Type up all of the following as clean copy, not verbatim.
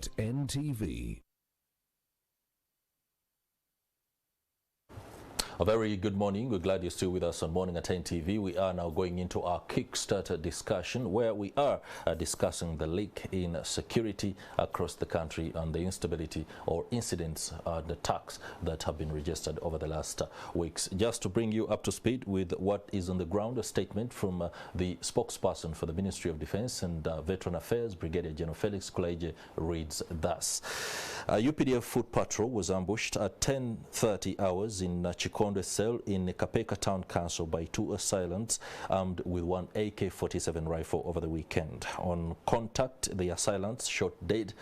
at NTV. A very good morning. We're glad you're still with us on Morning at NTV. We are now going into our Kickstarter discussion, where we are discussing the leak in security across the country and the instability or incidents and attacks that have been registered over the last weeks. Just to bring you up to speed with what is on the ground, a statement from the spokesperson for the Ministry of Defense and Veteran Affairs, Brigadier General Felix Kulaije, reads thus. A UPDF foot patrol was ambushed at 10:30 hours in Chikondo cell in Kapeka Town Council by two assailants armed with one AK-47 rifle over the weekend. On contact, the assailants shot dead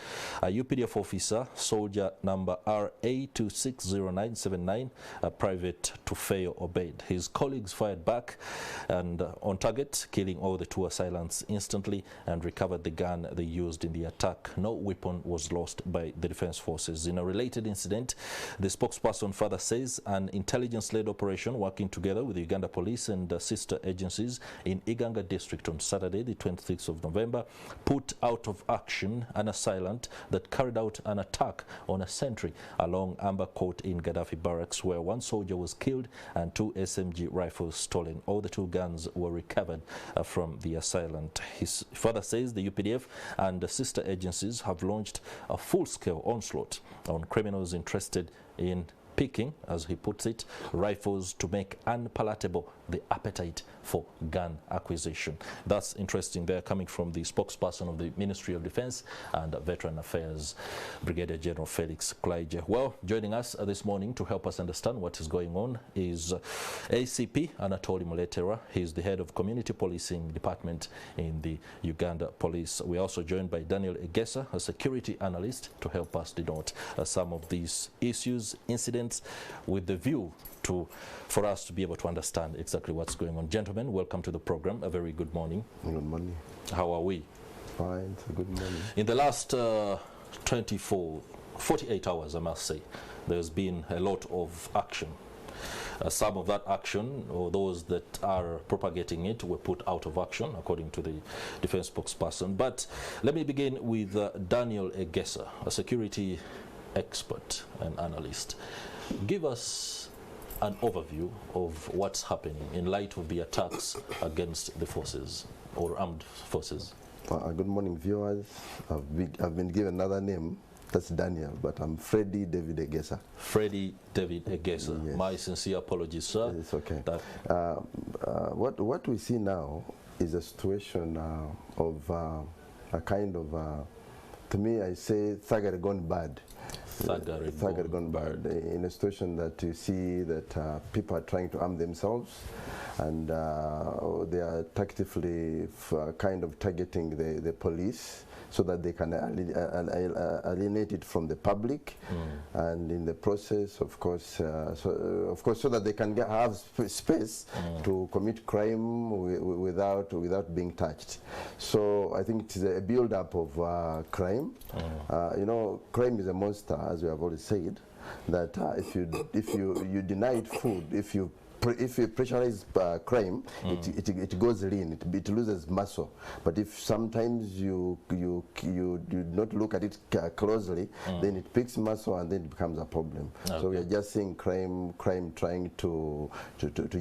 a UPDF officer, soldier number RA260979, Private Tufeo Obed. His colleagues fired back and on target, killing all the two assailants instantly and recovered the gun they used in the attack. No weapon was lost by the defense forces. In a related incident, the spokesperson further says an intelligence-led operation working together with Uganda Police and sister agencies in Iganga district on Saturday, the 26th of November, put out of action an assailant that carried out an attack on a sentry along Amber Court in Gaddafi Barracks, where one soldier was killed and two SMG rifles stolen. All the two guns were recovered from the assailant. He further says the UPDF and the sister agencies have launched a full-scale onslaught on criminals interested in picking, as he puts it, rifles to make unpalatable the appetite for gun acquisition. That's interesting there, coming from the spokesperson of the Ministry of Defense and Veteran Affairs, Brigadier General Felix Kulaije. Well, joining us this morning to help us understand what is going on is ACP Anatoli Muleterwa. He's the head of Community Policing Department in the Uganda Police. We're also joined by Daniel Egesa, a security analyst, to help us denote some of these issues, incidents, with the view for us to be able to understand exactly what's going on. Gentlemen, welcome to the program. A very good morning. Good morning. How are we? Fine. Good morning. In the last 48 hours, I must say, there's been a lot of action. Some of that action, or those that are propagating it, were put out of action, according to the defense spokesperson. But let me begin with Daniel Egesa, a security expert and analyst. Give us an overview of what's happening in light of the attacks against the forces or armed forces. Good morning, viewers. I've been given another name. That's Daniel, but I'm Freddy David Egesa. Freddy David Egesa. Yes. My sincere apologies, sir. It's okay. What we see now is a situation of a kind of, to me, I say, thuggery gone bad. Thuggery gone bad. In a situation that you see that people are trying to arm themselves, and they are tactically kind of targeting the police so that they can alienate it from the public, and in the process, of course, so that they can have space to commit crime without being touched. So I think it is a build-up of crime. You know, crime is a monster, as we have already said. That if you deny it food, if you pressurize crime, it goes lean, it loses muscle. But if sometimes you do not look at it closely, then it picks muscle and then it becomes a problem. Okay. So we are just seeing crime trying to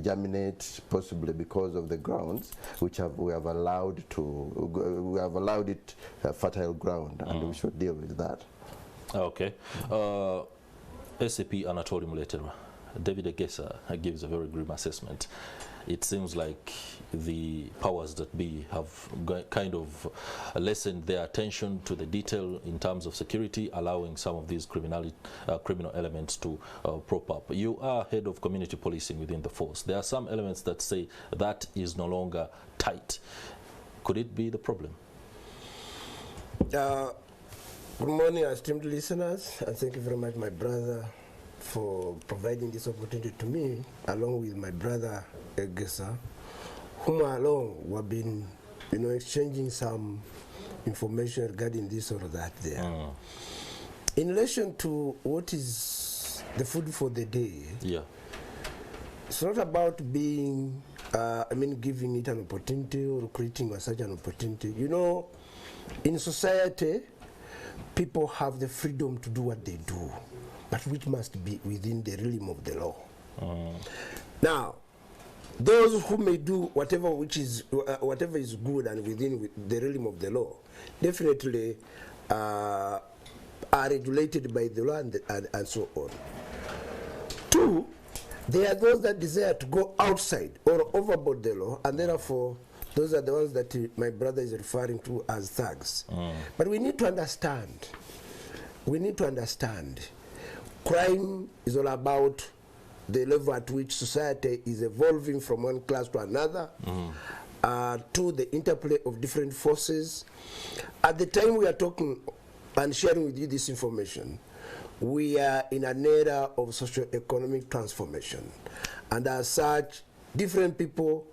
germinate, possibly because of the grounds which we have allowed it fertile ground, and we should deal with that. Okay. SAP Anatoli Muleterwa. David Egesa gives a very grim assessment. It seems like the powers that be have kind of lessened their attention to the detail in terms of security, allowing some of these criminal elements to prop up. You are head of community policing within the force. There are some elements that say that is no longer tight. Could it be the problem? Good morning, esteemed listeners, and thank you very much, my brother, for providing this opportunity to me, along with my brother Egesa, whom along we have been, exchanging some information regarding this or that there. In relation to what is the food for the day, it's not about being, giving it an opportunity or creating such an opportunity. In society, people have the freedom to do what they do, but which must be within the realm of the law. Now, those who may do whatever is good and within the realm of the law, definitely are regulated by the law and so on. Two, there are those that desire to go outside or overboard the law, and therefore those are the ones that my brother is referring to as thugs. But we need to understand, crime is all about the level at which society is evolving from one class to another, to the interplay of different forces. At the time we are talking and sharing with you this information, we are in an era of socio-economic transformation. And as such, different people,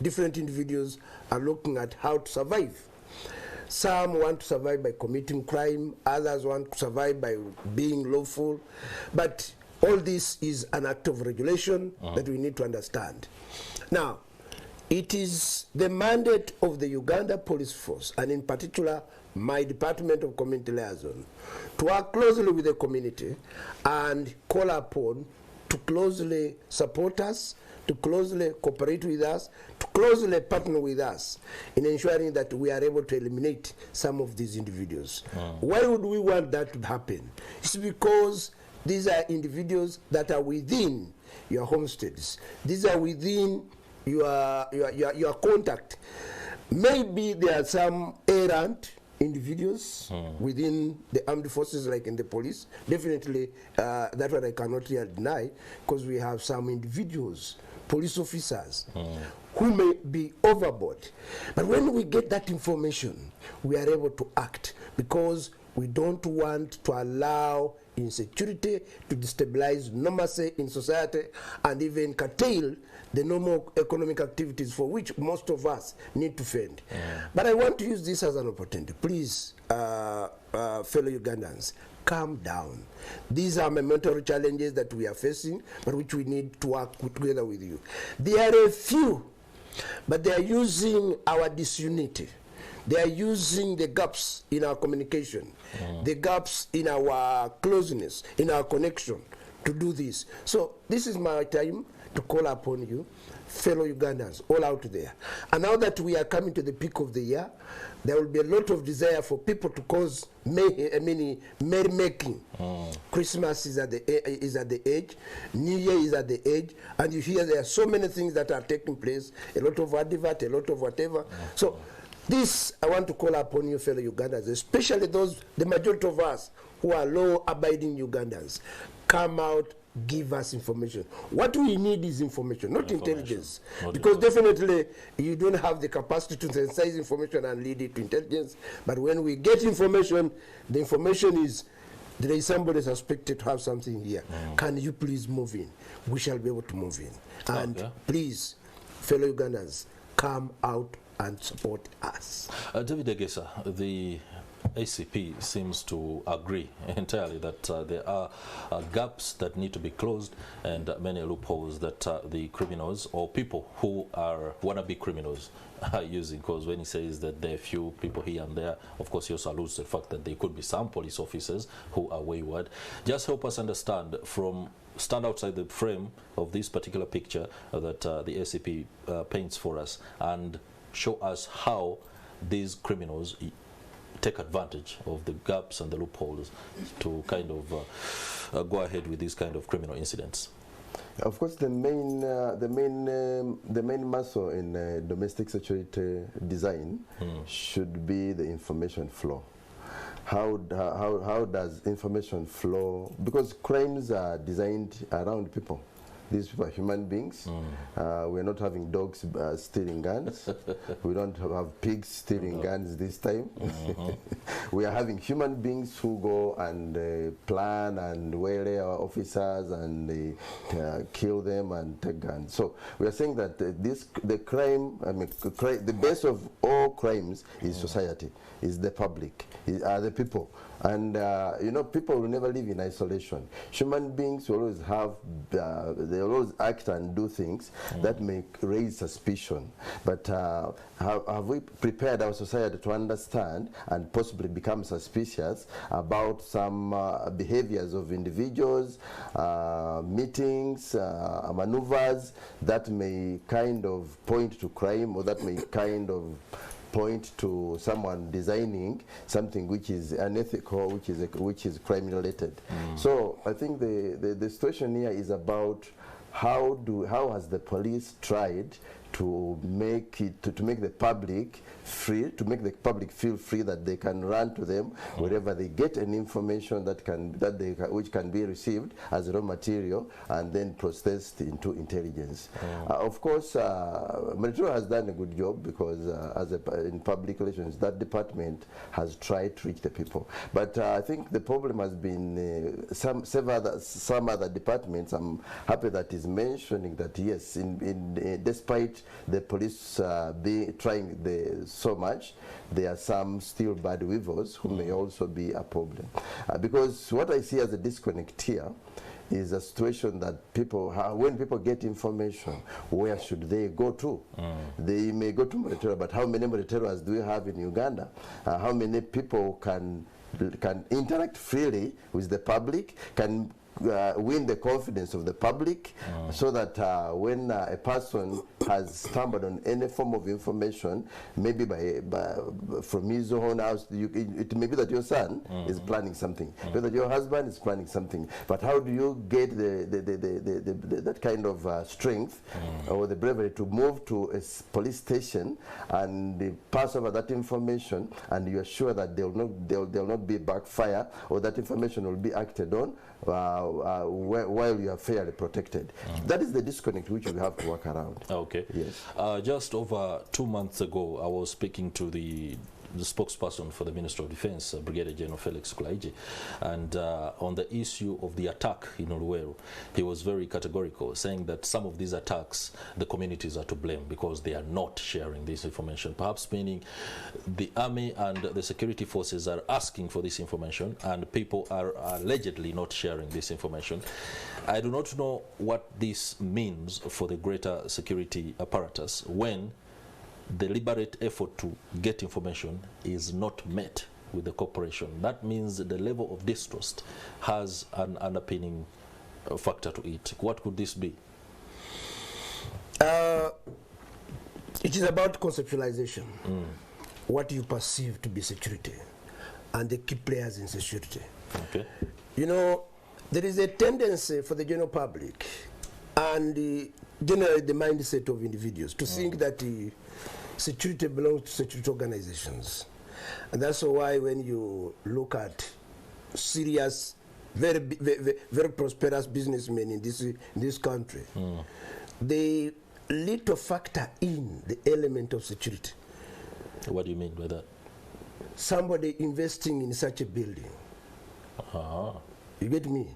different individuals are looking at how to survive. Some want to survive by committing crime, others want to survive by being lawful. But all this is an act of regulation that we need to understand. Now, it is the mandate of the Uganda Police Force, and in particular, my Department of Community Liaison, to work closely with the community and call upon to closely support us, to closely cooperate with us, to closely partner with us in ensuring that we are able to eliminate some of these individuals. Why would we want that to happen? It's because these are individuals that are within your homesteads. These are within your contact. Maybe there are some errant individuals within the armed forces, like in the police. Definitely, that one I cannot really deny, because we have some individuals, police officers, who may be overboard. But when we get that information, we are able to act, because we don't want to allow insecurity to destabilize normalcy in society and even curtail the normal economic activities for which most of us need to fend. But I want to use this as an opportunity. Please, fellow Ugandans, calm down. These are momentary challenges that we are facing, but which we need to work together with you. There are a few, but they are using our disunity. They are using the gaps in our communication, the gaps in our closeness, in our connection to do this. So this is my time to call upon you, fellow Ugandans, all out there. And now that we are coming to the peak of the year, there will be a lot of desire for people to cause merrymaking. Christmas is at the edge, New Year is at the edge, and you hear there are so many things that are taking place, a lot of advert, a lot of whatever. So this, I want to call upon you, fellow Ugandans, especially those, the majority of us who are law-abiding Ugandans. Come out, give us information. What we need is information, not intelligence. Because definitely you don't have the capacity to synthesize information and lead it to intelligence. But when we get information, the information is, there is somebody suspected to have something here. Can you please move in? We shall be able to move in. And please, fellow Ugandans, come out and support us. David Egesa, the ACP seems to agree entirely that there are gaps that need to be closed and many loopholes that the criminals or people who are wannabe criminals are using, because when he says that there are few people here and there, of course he also alludes to the fact that there could be some police officers who are wayward. Just help us understand, stand outside the frame of this particular picture that the ACP paints for us, and show us how these criminals take advantage of the gaps and the loopholes to kind of go ahead with these kind of criminal incidents. Of course, the main muscle in domestic security design should be the information flow. How does information flow? Because crimes are designed around people. These people are human beings. We're not having dogs stealing guns. We don't have pigs stealing guns this time. We are having human beings who go and plan and waylay our officers and kill them and take guns. So we are saying that the crime, the base of all crimes is society, is the public, are the people. And you know, people will never live in isolation. Human beings will always have, they will always act and do things that may raise suspicion. But have we prepared our society to understand and possibly become suspicious about some behaviors of individuals, meetings, maneuvers that may kind of point to crime, or that may kind of point to someone designing something which is unethical, which is crime related. So I think the situation here is about how has the police tried to make the public free, to make the public feel free that they can run to them wherever they get any information which can be received as raw material and then processed into intelligence. Of course, Muleterwa has done a good job, because in public relations, that department has tried to reach the people. But I think the problem has been some other departments. I'm happy that is mentioning that yes, despite the police trying so much, there are some still bad weavers who may also be a problem. Because what I see as a disconnect here is a situation that when people get information, where should they go to? They may go to Muleterwa, but how many Muleterwas do we have in Uganda? How many people can interact freely with the public, can win the confidence of the public, so that when a person has stumbled on any form of information, maybe from his own house, it may be that your son is planning something, maybe that your husband is planning something. But how do you get that kind of strength or the bravery to move to a police station and pass over that information, and you are sure that there will not be backfire, or that information will be acted on while you are fairly protected? That is the disconnect which we have to work around. Okay. Yes. Just over 2 months ago, I was speaking to the spokesperson for the Minister of Defense, Brigadier General Felix Kulaiji, and on the issue of the attack in Oluweru, he was very categorical, saying that some of these attacks, the communities are to blame because they are not sharing this information, perhaps meaning the army and the security forces are asking for this information and people are allegedly not sharing this information. I do not know what this means for the greater security apparatus when the deliberate effort to get information is not met with the corporation. That means the level of distrust has an underpinning factor to it. What could this be? It is about conceptualization. What you perceive to be security and the key players in security. Okay. You know, there is a tendency for the general public and generally the mindset of individuals to think that security belongs to security organizations. And that's why when you look at serious, very prosperous businessmen in this country, they little factor in the element of security. What do you mean by that? Somebody investing in such a building. You get me?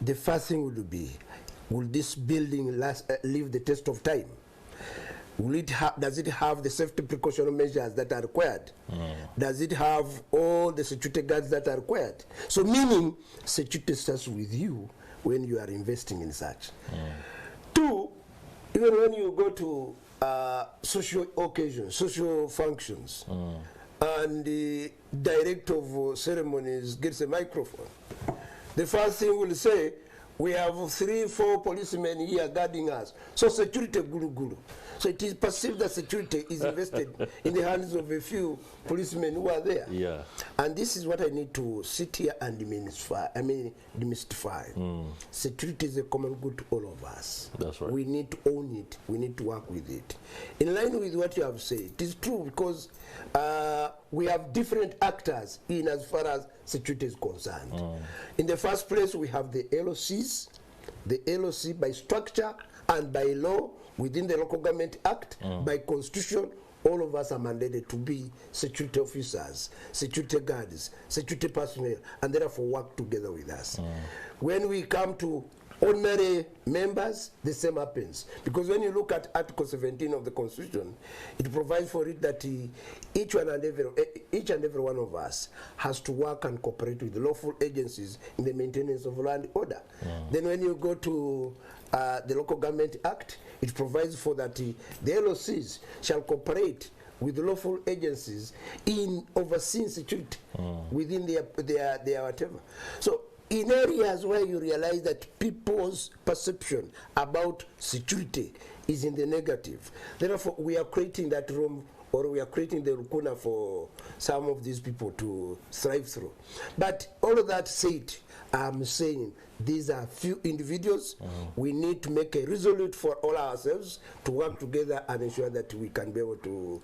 The first thing would be, will this building live the test of time? Does it have the safety precautionary measures that are required? Does it have all the security guards that are required? So meaning, security starts with you when you are investing in such. Two, even when you go to social occasions, social functions, and the director of ceremonies gets a microphone, the first thing will say, we have 3-4 policemen here guarding us. So security guru guru. So it is perceived that security is invested in the hands of a few policemen who are there. Yeah. And this is what I need to sit here and demystify. Security is a common good to all of us. That's right. We need to own it. We need to work with it. In line with what you have said, it is true because we have different actors in as far as security is concerned. In the first place, we have the LOCs. The LOC by structure and by law within the Local Government Act, by constitution, all of us are mandated to be security officers, security guards, security personnel, and therefore work together with us. When we come to ordinary members, the same happens. Because when you look at Article 17 of the Constitution, it provides for it that each and every one of us has to work and cooperate with lawful agencies in the maintenance of law and order. Then when you go to the Local Government Act, it provides for that the LOCs shall cooperate with lawful agencies in overseeing security within their whatever. So in areas where you realize that people's perception about security is in the negative, therefore we are creating that room, or we are creating the lacuna for some of these people to thrive through. But all of that said, I'm saying these are few individuals. We need to make a resolute for all ourselves to work together and ensure that we can be able to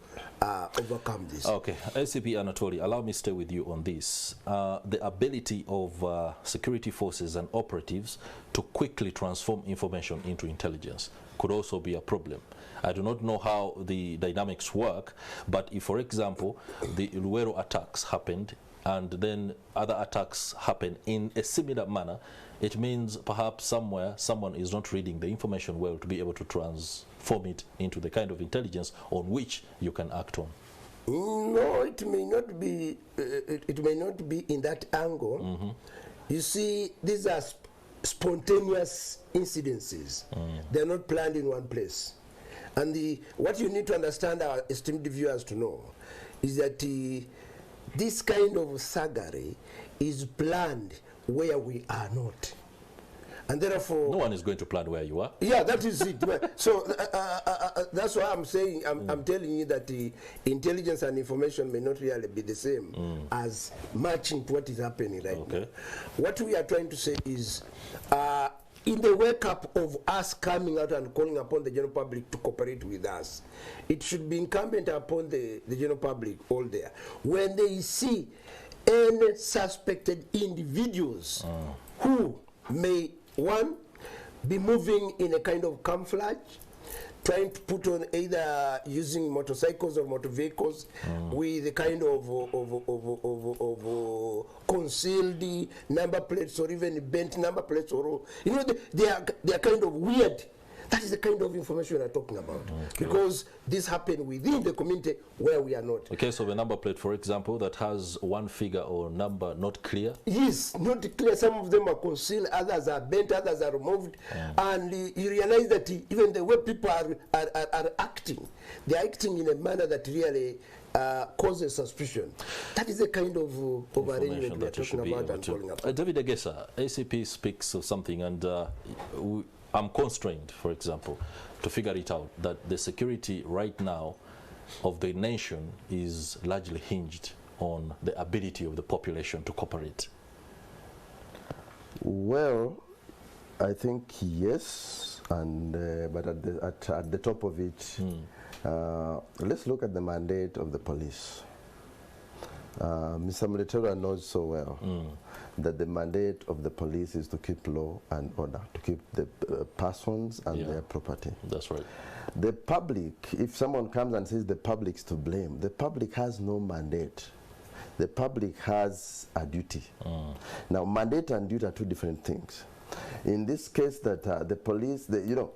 overcome this. Okay, ACP Anatoli, allow me to stay with you on this. The ability of security forces and operatives to quickly transform information into intelligence could also be a problem. I do not know how the dynamics work, but if, for example, the Luero attacks happened and then other attacks happen in a similar manner, it means perhaps somewhere someone is not reading the information well to be able to transform it into the kind of intelligence on which you can act on. No, it may not be. It may not be in that angle. You see, these are spontaneous incidences. They're not planned in one place. And what you need to understand, our esteemed viewers, to know is that this kind of thuggery is planned where we are not. And therefore, no one is going to plan where you are. Yeah, that is it. So that's why I'm saying, I'm telling you that the intelligence and information may not really be the same as matching to what is happening right now. What we are trying to say is, in the wake up of us coming out and calling upon the general public to cooperate with us, it should be incumbent upon the general public all there. When they see any suspected individuals who may, one, be moving in a kind of camouflage, trying to put on either using motorcycles or motor vehicles with a kind of concealed number plates or even bent number plates, or they are kind of weird. That is the kind of information we're talking about, because this happened within the community where we are not. A case of a number plate, for example, that has one figure or number not clear? Yes, not clear. Some of them are concealed, others are bent, others are removed. And you realize that even the way people are acting, they are acting in a manner that really causes suspicion. That is the kind of arrangement we are talking about and calling up. David Egesa, ACP speaks of something, and I'm constrained, for example, to figure it out, that the security right now of the nation is largely hinged on the ability of the population to cooperate. Well, I think yes, and but at the top of it, let's look at the mandate of the police. Mr. Muleterwa knows so well that the mandate of the police is to keep law and order, to keep the persons and their property. That's right. The public, if someone comes and says the public's to blame, the public has no mandate. The public has a duty. Now, mandate and duty are two different things. In this case, that the police, you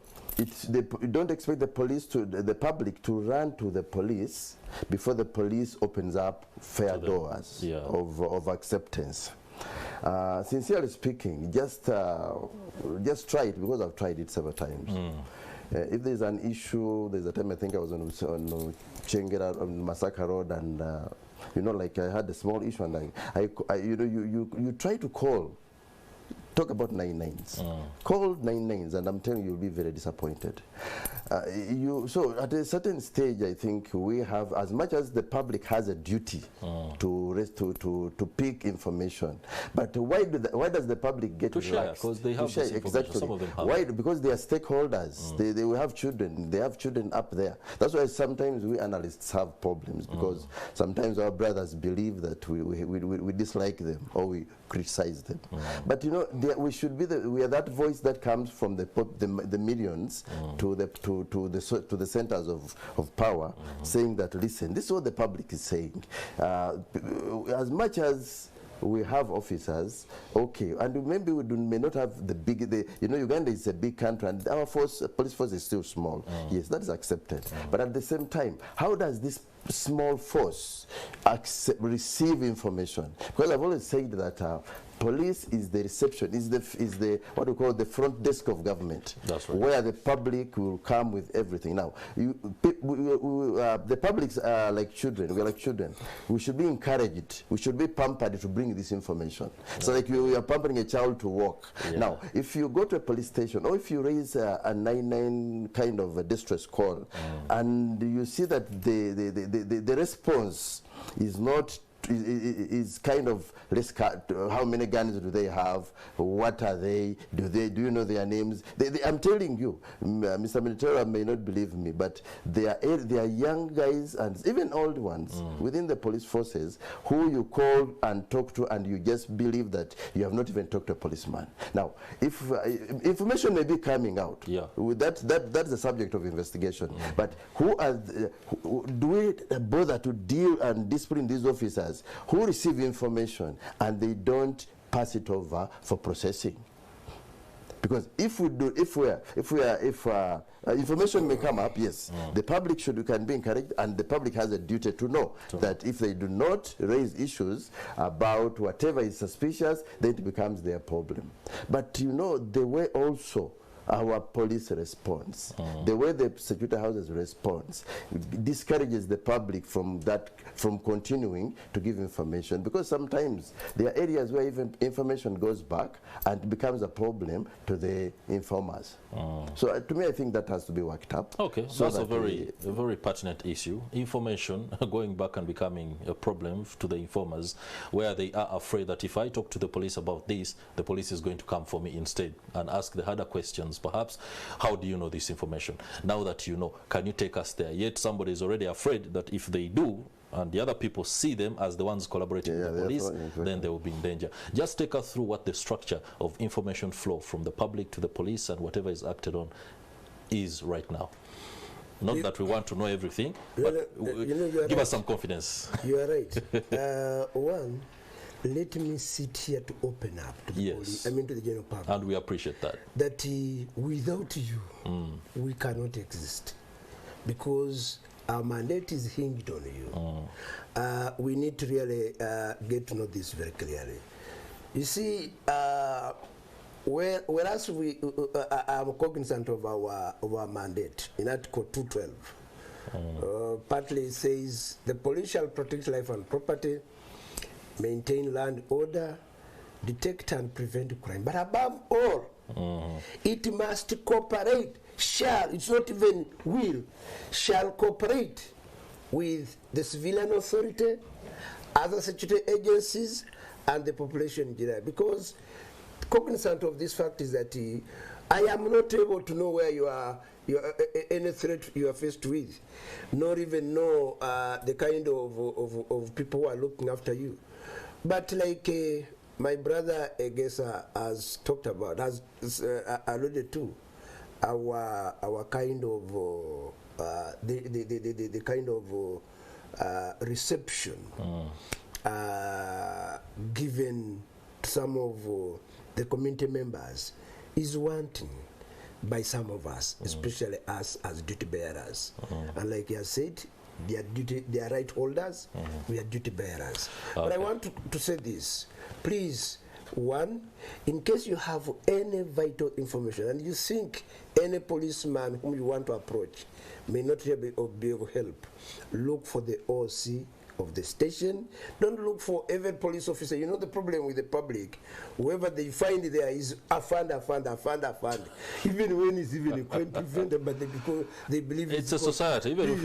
don't expect the police the public to run to the police before the police opens up fair doors of acceptance. Sincerely speaking, just try it, because I've tried it several times. If there's an issue, there's a time I think I was on Chengera on Masaka Road, and like I had a small issue, and you try to call. Talk about 99s. Call 99s, and I'm telling you, you'll be very disappointed. So at a certain stage, I think we have, as much as the public has a duty to pick information, but why does the public get to share? Because they have this information. Some of them have. Why? Because they are stakeholders. They will have children. They have children up there. That's why sometimes we analysts have problems, because sometimes our brothers believe that we dislike them or we criticize them. But we should be we are that voice that comes from the millions to the centers of power, saying that, listen, this is what the public is saying. As much as we have officers, okay, and maybe we may not have the big, Uganda is a big country and our police force is still small. Yes, that is accepted. But at the same time, how does this small force receive information? Because I've always said that police is the reception, is the what we call the front desk of government. That's right. Where the public will come with everything. Now, the publics are like children. We are like children. We should be encouraged. We should be pampered to bring this information. Yeah. So like you are pampering a child to walk. Yeah. Now, if you go to a police station or if you raise a 99 kind of a distress call, and you see that the response is not is kind of how many guns do they have, what are they, do you know their names? I'm telling you, Mr. Muleterwa may not believe me, but they are young guys and even old ones within the police forces who you call and talk to and you just believe that you have not even talked to a policeman. Now, if information may be coming out, that's the subject of investigation, but do we bother to deal and discipline these officers who receive information and they don't pass it over for processing? Because if information may come up, yes, the public can be encouraged, and the public has a duty to know that if they do not raise issues about whatever is suspicious, then it becomes their problem. But the way also our police response, the way the security houses response, discourages the public from continuing to give information, because sometimes there are areas where even information goes back and becomes a problem to the informers. So to me, I think that has to be worked up. Okay, so that's a very pertinent issue. Information going back and becoming a problem to the informers, where they are afraid that if I talk to the police about this, the police is going to come for me instead and ask the harder questions. Perhaps, how do you know this information? Now that you know, can you take us there? Yet somebody is already afraid that if they do, and the other people see them as the ones collaborating with the police, then they will be in danger. Just take us through what the structure of information flow from the public to the police and whatever is acted on is right now. Not that we want to know everything, but give us some confidence. You are right. One, let me sit here to open up to the police, to the general public. And we appreciate that. That without you, we cannot exist. Because our mandate is hinged on you. We need to really get to know this very clearly. You see, whereas I'm cognizant of our mandate in Article 212, partly it says the police shall protect life and property, maintain land order, detect and prevent crime. But above all, it must cooperate. It's not even will, shall cooperate with the civilian authority, other security agencies, and the population in general. Because cognizant of this fact is that I am not able to know where you are any threat you are faced with, nor even know the kind of people who are looking after you. But like my brother Egesa has talked about, has alluded to, our kind of the kind of reception given to some of the community members is wanting by some of us, especially us as duty bearers. And like you have said, they are right holders, we are duty bearers. But I want to say this, please. One, in case you have any vital information and you think any policeman whom you want to approach may not be able to help, look for the OC of the station. Don't look for every police officer. You know the problem with the public, whoever they find there is a fund. Even when it's even a crime preventer, but because they believe it's a society. Even if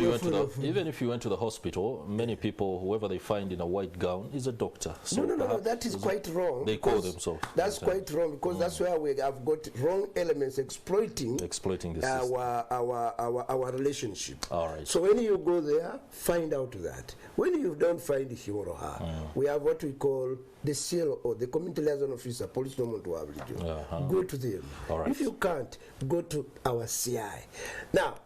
you went to the hospital, many people, whoever they find in a white gown is a doctor. So no, that is quite wrong. They call them so. That's quite wrong, because that's where we have got wrong elements exploiting this our relationship. All right. So when you go there, find out that. When you don't find him or her, we have what we call the CL or the community liaison officer, police no to have go to them. Right. If you can't, go to our CI. Now,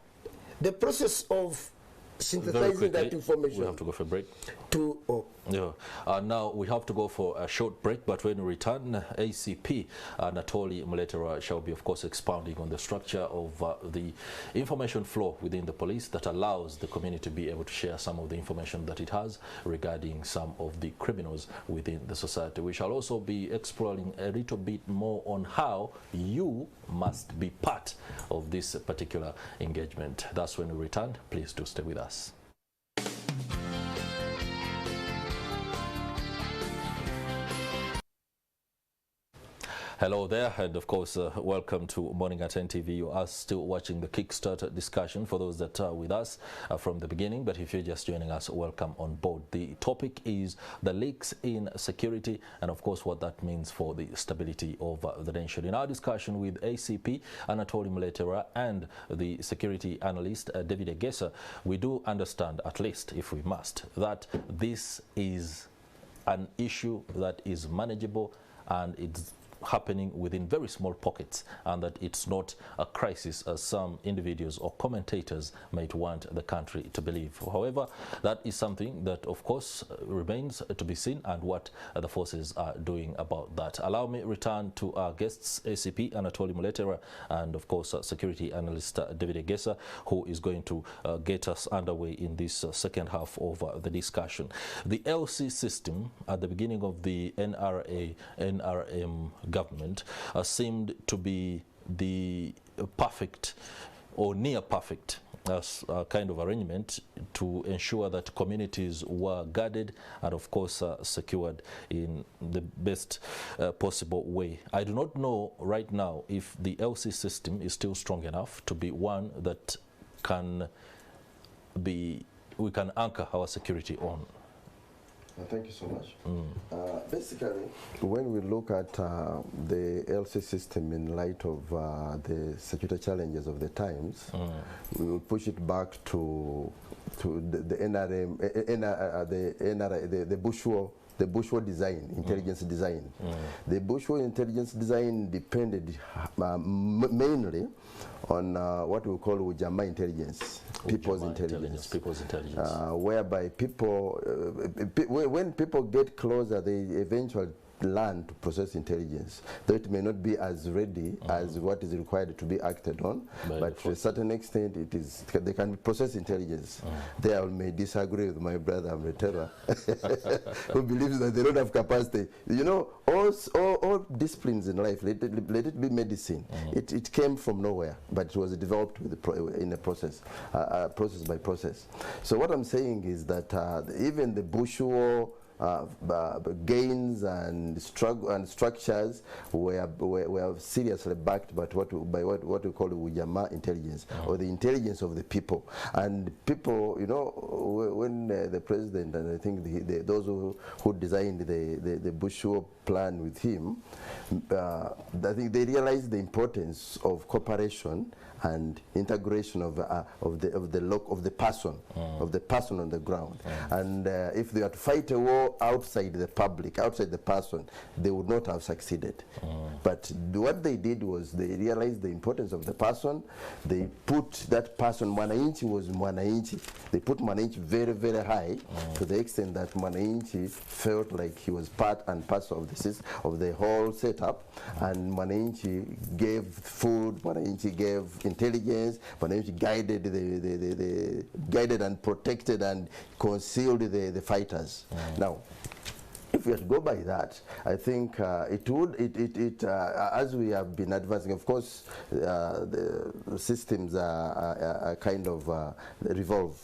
the process of synthesizing that information. We have to go for a break. 2-0. Yeah. Now we have to go for a short break, but when we return, ACP Anatoli Muleterwa shall be, of course, expounding on the structure of the information flow within the police that allows the community to be able to share some of the information that it has regarding some of the criminals within the society. We shall also be exploring a little bit more on how you must be part of this particular engagement. That's when we return. Please do stay with us. Hello there, and of course, welcome to Morning at NTV. You are still watching the Kickstarter discussion for those that are with us from the beginning, but if you're just joining us, welcome on board. The topic is the leaks in security and, of course, what that means for the stability of the nation. In our discussion with ACP Anatoli Muleterwa and the security analyst David Egesa, we do understand, at least if we must, that this is an issue that is manageable and it's happening within very small pockets, and that it's not a crisis as some individuals or commentators might want the country to believe. However, that is something that, of course, remains to be seen, and what the forces are doing about that. Allow me return to our guests, ACP Anatoli Muleterwa and, of course, security analyst David Egesa, who is going to get us underway in this second half of the discussion. The LC system at the beginning of the NRM government seemed to be the perfect or near perfect kind of arrangement to ensure that communities were guarded and, of course, secured in the best possible way. I do not know right now if the LC system is still strong enough to be one that we can anchor our security on. Thank you so much. Basically, when we look at the LC system in light of the security challenges of the times, we will push it back to the NRM, the bourgeois design, intelligence design. The bourgeois intelligence design depended mainly on what we call Ujamaa intelligence, people's intelligence. Whereby people, when people get closer, they eventually learn to process intelligence, though it may not be as ready as what is required to be acted on, but to a certain extent they can process intelligence. There I may disagree with my brother Muleterwa, who believes that they don't have capacity. You know, all disciplines in life, let it be medicine. It came from nowhere, but it was developed in a process, process by process. So what I'm saying is that even the bourgeois gains and structures were seriously backed by what we call Ujamaa intelligence, or the intelligence of the people. And people, you know, when the president, and I think those who designed the bourgeois plan with him, I think they realized the importance of cooperation and integration of the person on the ground. And if they had to fight a war outside the public, outside the person, they would not have succeeded. But what they did was they realized the importance of the person. They put that person, Mwananchi was Mwananchi. They put Mwananchi very, very high, to the extent that Mwananchi felt like he was part and parcel of the whole setup. And Mwananchi gave food, Mwananchi gave intelligence, Mwananchi guided and protected and concealed the fighters. Now, if we have to go by that, I think as we have been advancing, of course, the systems are kind of revolve.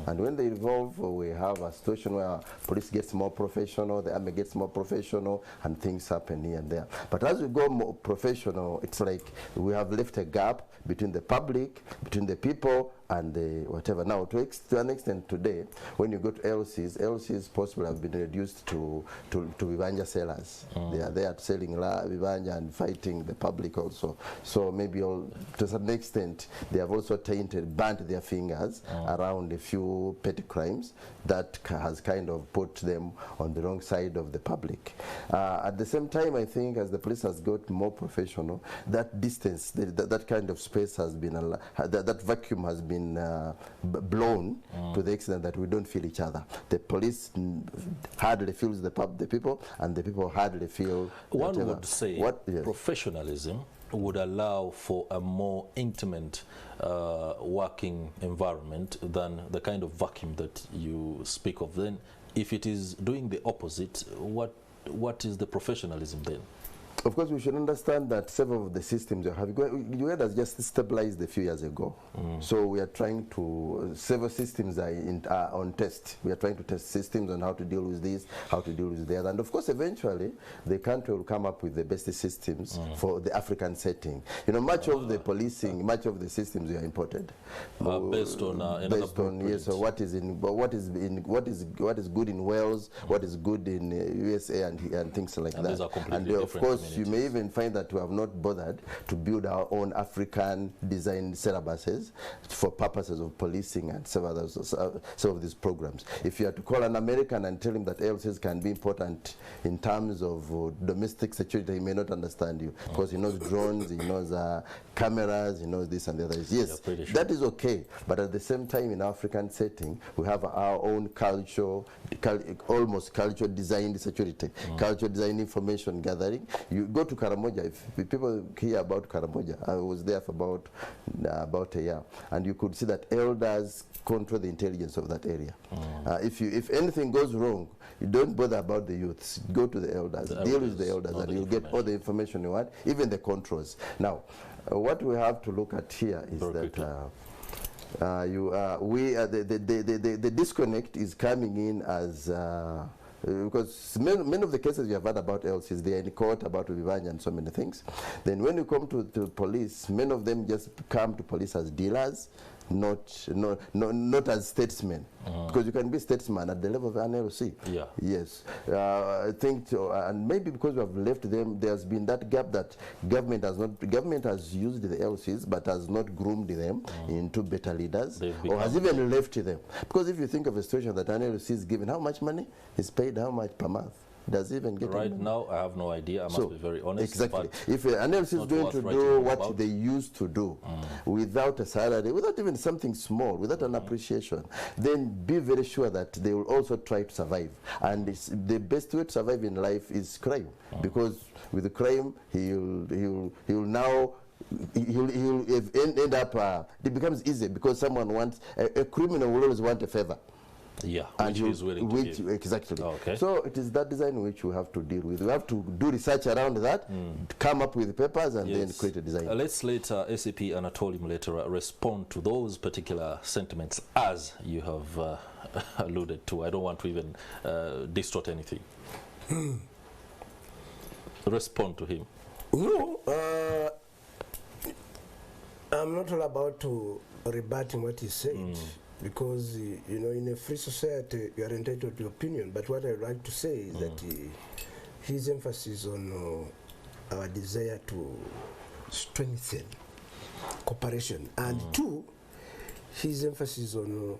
And when they evolve, we have a situation where police gets more professional, the army gets more professional, and things happen here and there. But as we go more professional, it's like we have left a gap between the public, between the people, and the whatever. Now, to an extent today, when you go to LCs possibly have been reduced to Vivanja sellers. They are there selling Vivanja and fighting the public also. So maybe to a certain extent, they have also burnt their fingers around a few petty crimes that has kind of put them on the wrong side of the public. At the same time, I think as the police has got more professional, that distance, that kind of space has been, that vacuum has been been blown to the extent that we don't feel each other. The police hardly feels the people, and the people hardly feel One whatever. would say Yes. professionalism would allow for a more intimate working environment than the kind of vacuum that you speak of. Then if it is doing the opposite, what is the professionalism then? Of course, we should understand that several of the systems you have, Uganda has just stabilized a few years ago. So we are trying to, several systems are on test. We are trying to test systems on how to deal with this, how to deal with that. And of course, eventually, the country will come up with the best systems for the African setting. You know, much of the policing, much of the systems are imported. Based on yes, so what is good in Wales, what is good in USA and things like that. These are completely of different course, you may even find that we have not bothered to build our own African design syllabuses for purposes of policing and some of these programs. If you are to call an American and tell him that LCs can be important in terms of domestic security, he may not understand you because he knows drones, he knows cameras, he knows this and the other. Yes, sure. that is okay, but at the same time, in African setting, we have our own culture, almost culture designed security, culture design information gathering. You go to Karamoja, if people hear about Karamoja, I was there for about a year, and you could see that elders control the intelligence of that area. If anything goes wrong, you don't bother about the youths. Go to the elders, deal with the elders, and you'll get all the information you want, even the controls. Now, what we have to look at here is the disconnect is coming in as because many of the cases you have heard about LCs, they are in court about Vivanya and so many things. Then when you come to police, many of them just come to police as dealers, not as statesmen. Because you can be statesman at the level of an LC. Yeah. Yes. I think, and maybe because we have left them, there's been that gap that government has used the LCs but has not groomed them into better leaders, or has even left them. Because if you think of a situation that an LC is given, how much money is paid, how much per month? Does even get right now? I have no idea. I must be very honest. Exactly. If an LC is going to do what they used to do without a salary, without even something small, without an appreciation, then be very sure that they will also try to survive. And the best way to survive in life is crime, because with the crime he'll now. He'll end up. It becomes easy because someone wants a criminal will always want a favor. Yeah, and which is willing to give. Exactly. Okay. So it is that design which we have to deal with. We have to do research around that, come up with papers, and then create a design. Let's let SCP Anatoli Muleterwa respond to those particular sentiments as you have alluded to. I don't want to even distort anything. Respond to him. No, I'm not all about to rebutting what he said. Because, you know, in a free society, you are entitled to opinion. But what I would like to say is that his emphasis on our desire to strengthen cooperation, and two, his emphasis on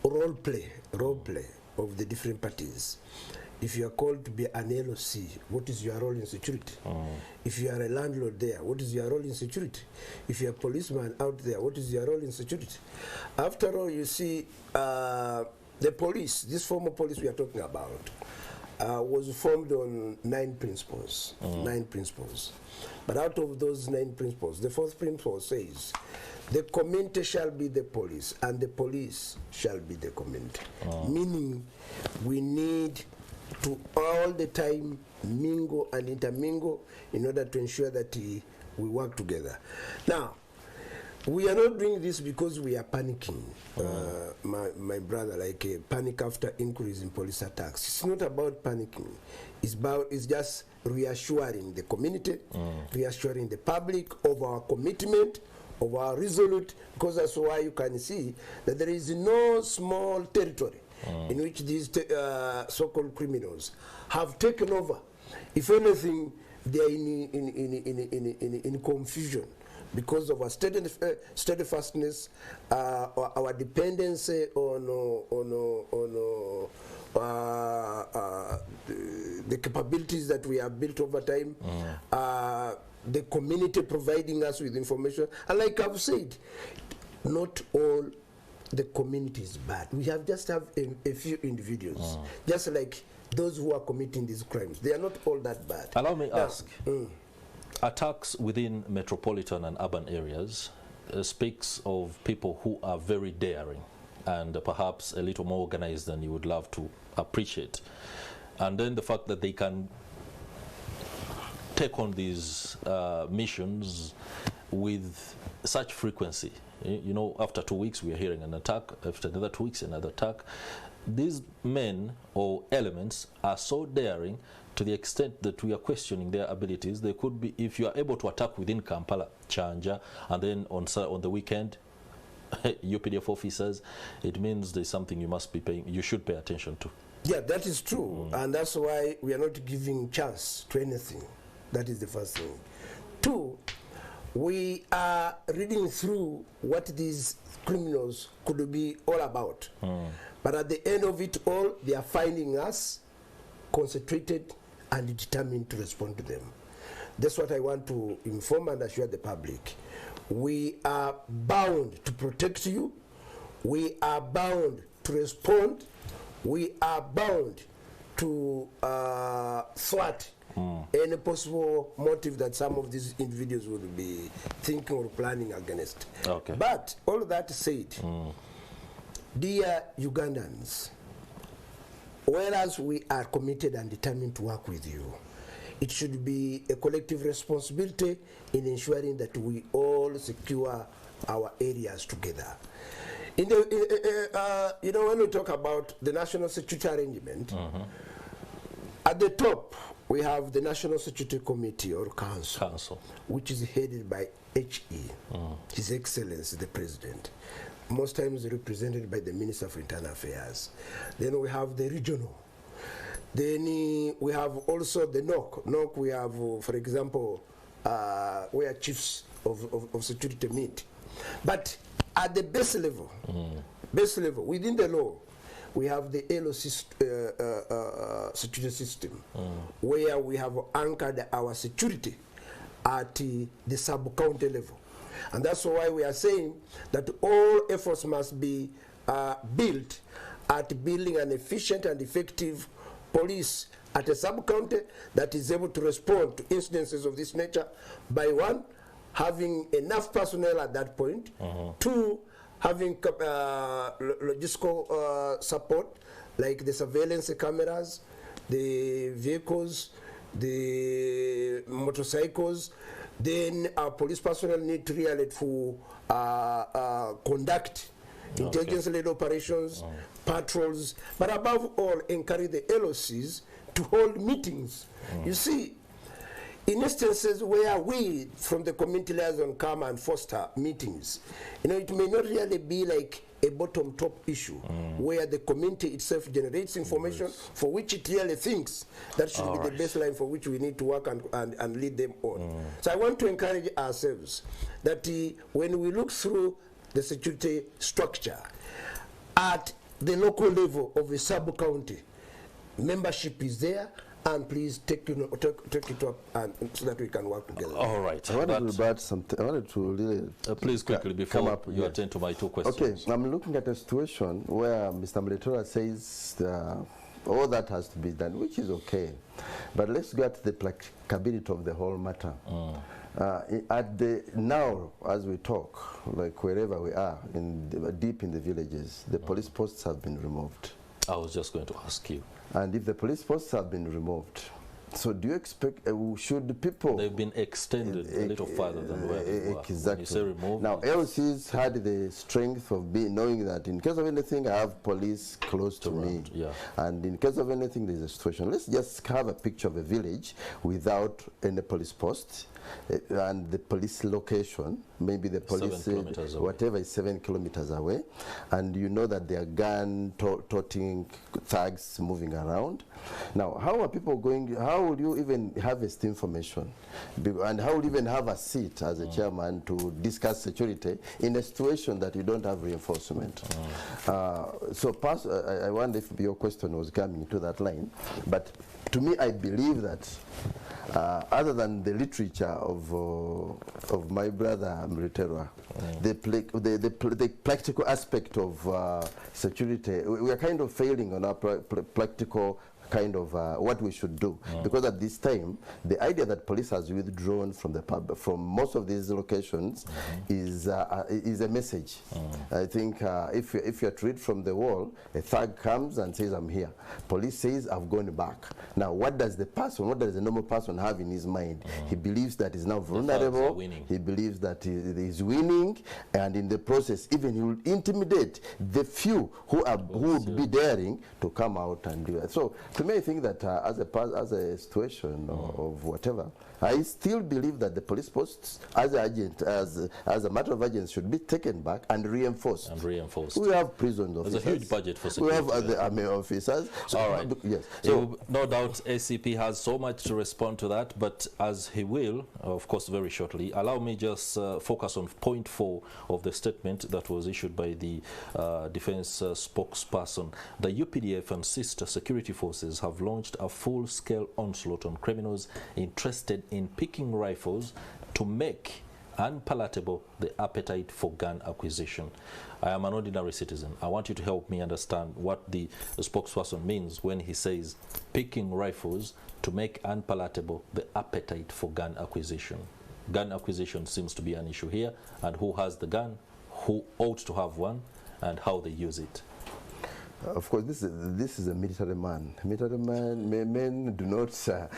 role play of the different parties. If you are called to be an LOC, what is your role in security? If you are a landlord there, what is your role in security? If you are a policeman out there, what is your role in security? After all, you see, the police, this former police we are talking about, was formed on 9 principles. 9 principles. But out of those 9 principles, the 4th principle says, the community shall be the police, and the police shall be the community. Meaning, we need to all the time mingle and intermingle in order to ensure that we work together. Now, we are not doing this because we are panicking, my brother, like a panic after increase in police attacks. It's not about panicking. It's just reassuring the community, reassuring the public of our commitment, of our resolute, because that's why you can see that there is no small territory in which these so-called criminals have taken over. If anything, they are in confusion because of our steadfastness, our dependency on the capabilities that we have built over time, the community providing us with information. And like I've said, not all the community is bad. We have just have a few individuals, just like those who are committing these crimes. They are not all that bad. Allow me ask, attacks within metropolitan and urban areas speaks of people who are very daring and perhaps a little more organized than you would love to appreciate. And then the fact that they can take on these missions with such frequency. You know, after 2 weeks we are hearing an attack, after another 2 weeks another attack. These men or elements are so daring to the extent that we are questioning their abilities. They could be, if you are able to attack within Kampala, Chanja, and then on the weekend, UPDF officers, it means there's something you must be paying, you should pay attention to. Yeah, that is true, and that's why we are not giving chance to anything. That is the first thing. Two, we are reading through what these criminals could be all about. But at the end of it all, they are finding us concentrated and determined to respond to them. That's what I want to inform and assure the public. We are bound to protect you. We are bound to respond. We are bound to thwart any possible motive that some of these individuals would be thinking or planning against. Okay. But all that said, dear Ugandans, whereas we are committed and determined to work with you, it should be a collective responsibility in ensuring that we all secure our areas together. In the, you know, when we talk about the national security arrangement, at the top we have the National Security Committee or Council, which is headed by HE, His Excellency the President, most times represented by the Minister for Internal Affairs. Then we have the regional. Then we have also the NOC. NOC we have, for example, where chiefs of security meet. But at the base level, within the law, we have the LOC security system, where we have anchored our security at the sub-county level. And that's why we are saying that all efforts must be built at building an efficient and effective police at a sub-county that is able to respond to incidences of this nature by one, having enough personnel at that point, two, having logistical support like the surveillance cameras, the vehicles, the motorcycles. Then our police personnel need to really to conduct intelligence-led operations, patrols, but above all, encourage the LOCs to hold meetings. You see, in instances where we, from the community liaison, come and foster meetings, you know, it may not really be like a bottom-top issue where the community itself generates information for which it really thinks that should be the baseline for which we need to work and lead them on. So I want to encourage ourselves that when we look through the security structure at the local level of a sub-county, membership is there, and please take it up and so that we can work together. All right. I wanted to really please quickly before you attend to my two questions. Okay, I'm looking at a situation where Mr. Muleterwa says all that has to be done, which is okay. But let's go at the practicability of the whole matter. Now, as we talk, like wherever we are, deep in the villages, the police posts have been removed. I was just going to ask you. And if the police posts have been removed, so do you expect, should people... They've been extended a little further than where they were. Exactly. When you say removed, now, LCs had the strength of knowing that in case of anything, I have police close to me. And in case of anything, there's a situation. Let's just have a picture of a village without any police post. And the police location, maybe the police, whatever is 7 kilometers away, and you know that there are gun-toting thugs moving around. Now, how are people going, how would you even harvest information? And how would you even have a seat as a chairman to discuss security in a situation that you don't have reinforcement? I wonder if your question was coming to that line, but to me, I believe that other than the literature of my brother Muleterwa, the practical aspect of security, we are kind of failing on our practical kind of what we should do, because at this time the idea that police has withdrawn from the from most of these locations is a message. I think if you are to read from the wall, a thug comes and says, I'm here. Police says, I've gone back. Now what does the normal person have in his mind? He believes that he's now vulnerable, he believes that he's winning, and in the process even he will intimidate the few who would be daring to come out and do it. So to me, I think that as a situation of whatever, I still believe that the police posts as a matter of urgency should be taken back and reinforced. We have prison officers. There's a huge budget for security. We have the army officers. So all right. Yes. So no doubt ACP has so much to respond to that, but as he will, of course, very shortly, allow me just focus on point 4 of the statement that was issued by the defense spokesperson. The UPDF and sister security forces have launched a full-scale onslaught on criminals interested in picking rifles to make unpalatable the appetite for gun acquisition. I am an ordinary citizen. I want you to help me understand what the spokesperson means when he says picking rifles to make unpalatable the appetite for gun acquisition. Gun acquisition seems to be an issue here, and who has the gun, who ought to have one, and how they use it. Of course, this is a military man. Military men do not.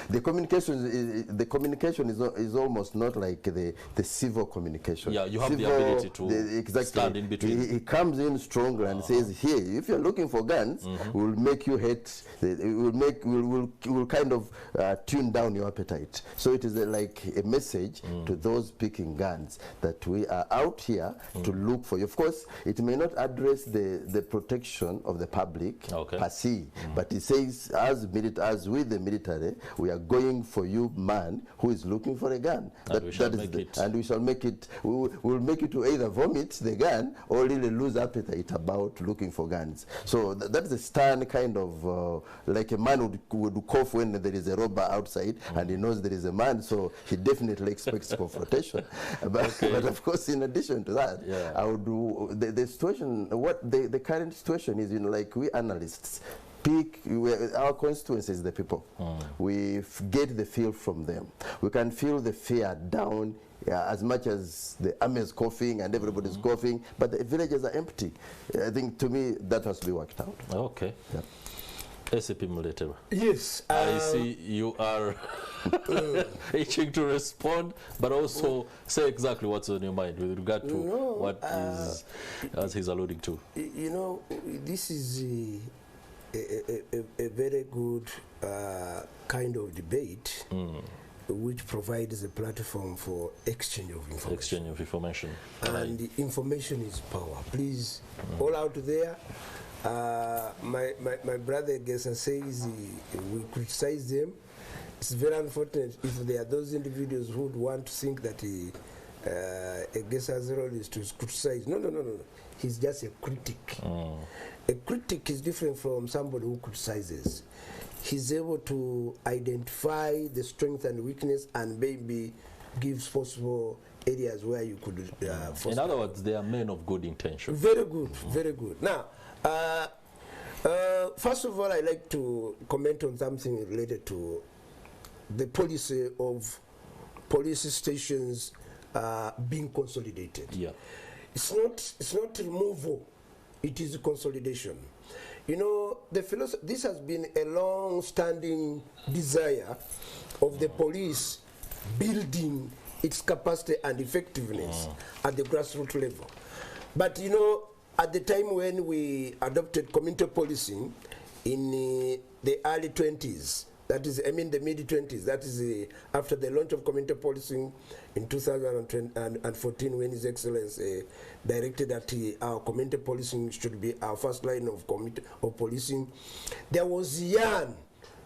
The communication is almost not like the civil communication. Yeah, you have the ability to stand in between. He comes in stronger and says, "Here, if you're looking for guns, we'll make you hate. We'll kind of tune down your appetite." So it is like a message to those picking guns that we are out here to look for you. Of course, it may not address the protection of the public per se, but it says, as with the military, we are going for you, man who is looking for a gun. And we shall make it. We'll make you to either vomit the gun or really lose appetite about looking for guns. So that's the stern kind of like a man would cough when there is a robber outside and he knows there is a man, so he definitely expects confrontation. But of course, in addition to that, I would do the situation. What the current situation is, like we analysts our constituency is the people. We get the feel from them. We can feel the fear down as much as the army is coughing and everybody's coughing, but the villages are empty. I think to me that has to be worked out. Okay. Yeah. ACP Muleterwa. Yes. I see you are itching to respond, but also say exactly what's on your mind with regard to what is, as he's alluding to. You know, this is a very good kind of debate which provides a platform for exchange of information. Exchange of information. And the information is power. Please, all out there, my brother Egesa says we criticize them. It's very unfortunate if there are those individuals who would want to think that Egesa's role is to criticize. No. He's just a critic. A critic is different from somebody who criticizes. He's able to identify the strength and weakness and maybe gives possible areas where you could in other words, they are men of good intention. Very good, very good. Now, first of all, I'd like to comment on something related to the policy of police stations being consolidated. Yeah. It's not removal, it is consolidation. You know, this has been a long-standing desire of the police building its capacity and effectiveness at the grassroots level. But you know, at the time when we adopted community policing in the early 20s, that is, I mean the mid-20s, that is after the launch of community policing in 2014, when His Excellency directed that our community policing should be our first line of policing, there was a yearn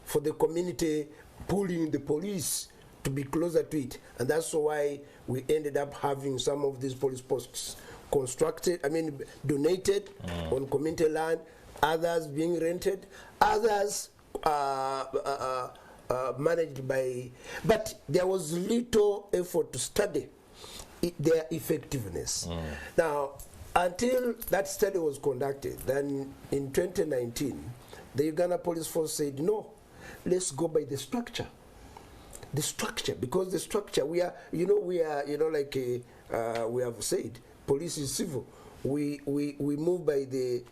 for the community pulling the police to be closer to it, and that's why we ended up having some of these police posts constructed, donated on community land, others being rented, others managed by, but there was little effort to study their effectiveness. Now, until that study was conducted, then in 2019, the Uganda Police Force said, no, let's go by the structure. The structure, because the structure, we are, like we have said, police is civil. We move by the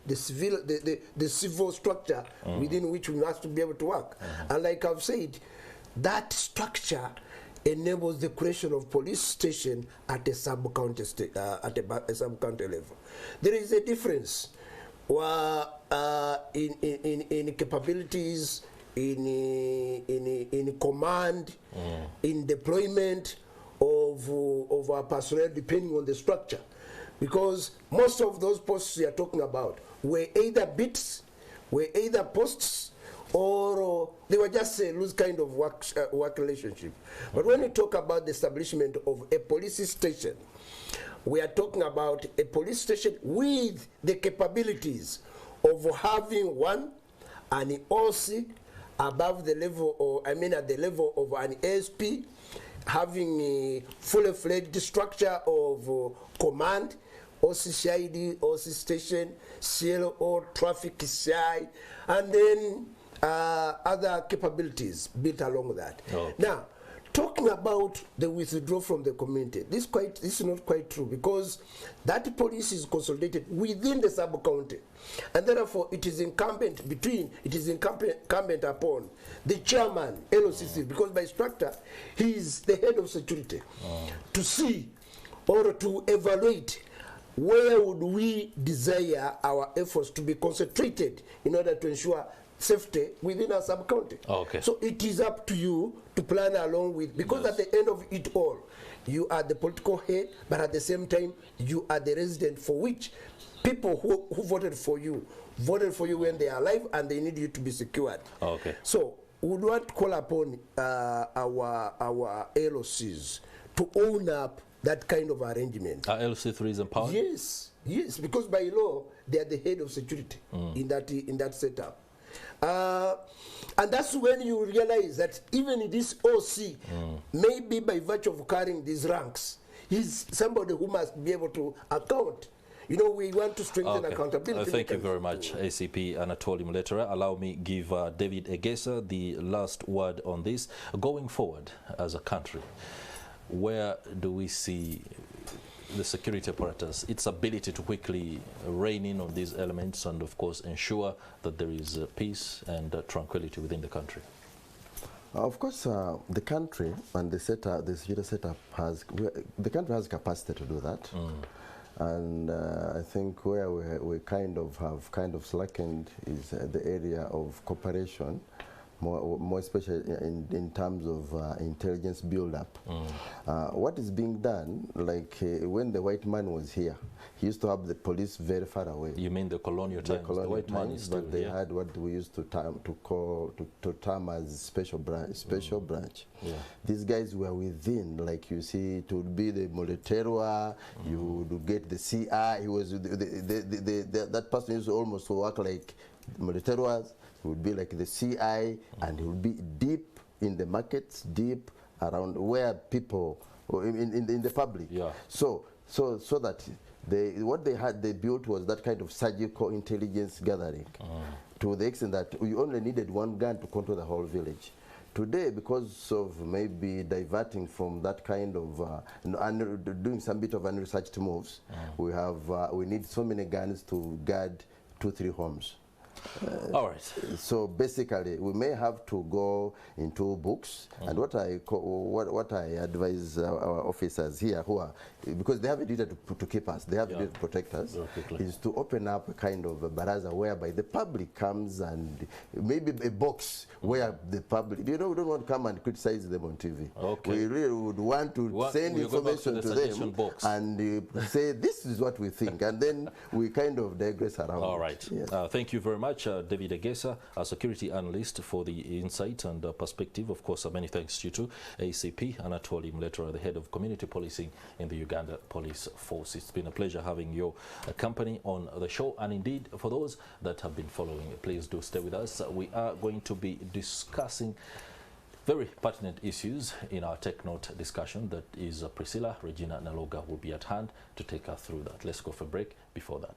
civil structure within which we must be able to work. And like I've said, that structure enables the creation of police station at a sub-county sub-county level. There is a difference in capabilities, in command, in deployment of our personnel, depending on the structure. Because most of those posts we are talking about were either bits, were either posts, or they were just a loose kind of work relationship. But when we talk about the establishment of a police station, we are talking about a police station with the capabilities of having an OC above the level, or I mean at the level of an ASP, having a fully fledged structure of command, OC-CID, OC station, CLO, traffic CI, and then other capabilities built along that. Oh. Now, talking about the withdrawal from the community, this is not quite true, because that police is consolidated within the sub-county, and therefore it is incumbent upon the chairman, LOCC, because by structure he is the head of security, to see or to evaluate where would we desire our efforts to be concentrated in order to ensure safety within our sub-county. Okay. So it is up to you to plan along with, because at the end of it all, you are the political head, but at the same time, you are the resident for which people who voted for you when they are alive, and they need you to be secured. Okay. So we would want to call upon our LOCs to own up that kind of arrangement. Are LC3 is empowered? Yes, yes, because by law, they are the head of security in that setup. And that's when you realize that even in this OC, maybe by virtue of carrying these ranks, he's somebody who must be able to account. You know, we want to strengthen accountability. Thank you very much, ACP Anatoli Muleterwa. Allow me give David Egesa the last word on this. Going forward as a country, where do we see the security apparatus, its ability to quickly rein in on these elements and, of course, ensure that there is peace and tranquility within the country? Of course, the country and the security setup the country has capacity to do that. And I think where we have slackened is the area of cooperation, more especially in terms of intelligence build-up. What is being done, like when the white man was here, he used to have the police very far away. You mean the colonial times? The white man is still, but they had what we used to term as special branch. Yeah. These guys were within, like you see, it would be the Muleterwa, you would get the CI. He was that person used to almost work like Muleterwas. Would be like the CI, and it would be deep in the markets, deep around where people in the public. Yeah. So that what they built was that kind of surgical intelligence gathering, to the extent that we only needed one gun to control the whole village. Today, because of maybe diverting from that kind of doing some bit of unresearched moves, we need so many guns to guard 2-3 homes. All right. So basically, we may have to go into books, and what I advise our officers here, who are, because they have a duty to keep us, they have a duty to protect us, is to open up a kind of a baraza whereby the public comes, and maybe a box where the public, we don't want to come and criticize them on TV. Okay. We really would want to send information to them and say this is what we think, and then we kind of digress around. All right. Yes. Thank you very much, David Egesa, a security analyst, for the insight and perspective. Of course, many thanks to you too, ACP Anatoli Muleterwa, the head of community policing in the Uganda Police Force. It's been a pleasure having your company on the show, and indeed, for those that have been following, please do stay with us. We are going to be discussing Very pertinent issues in our Tech Note discussion. That is Priscilla. Regina Naloga will be at hand to take us through that. Let's go for a break before that.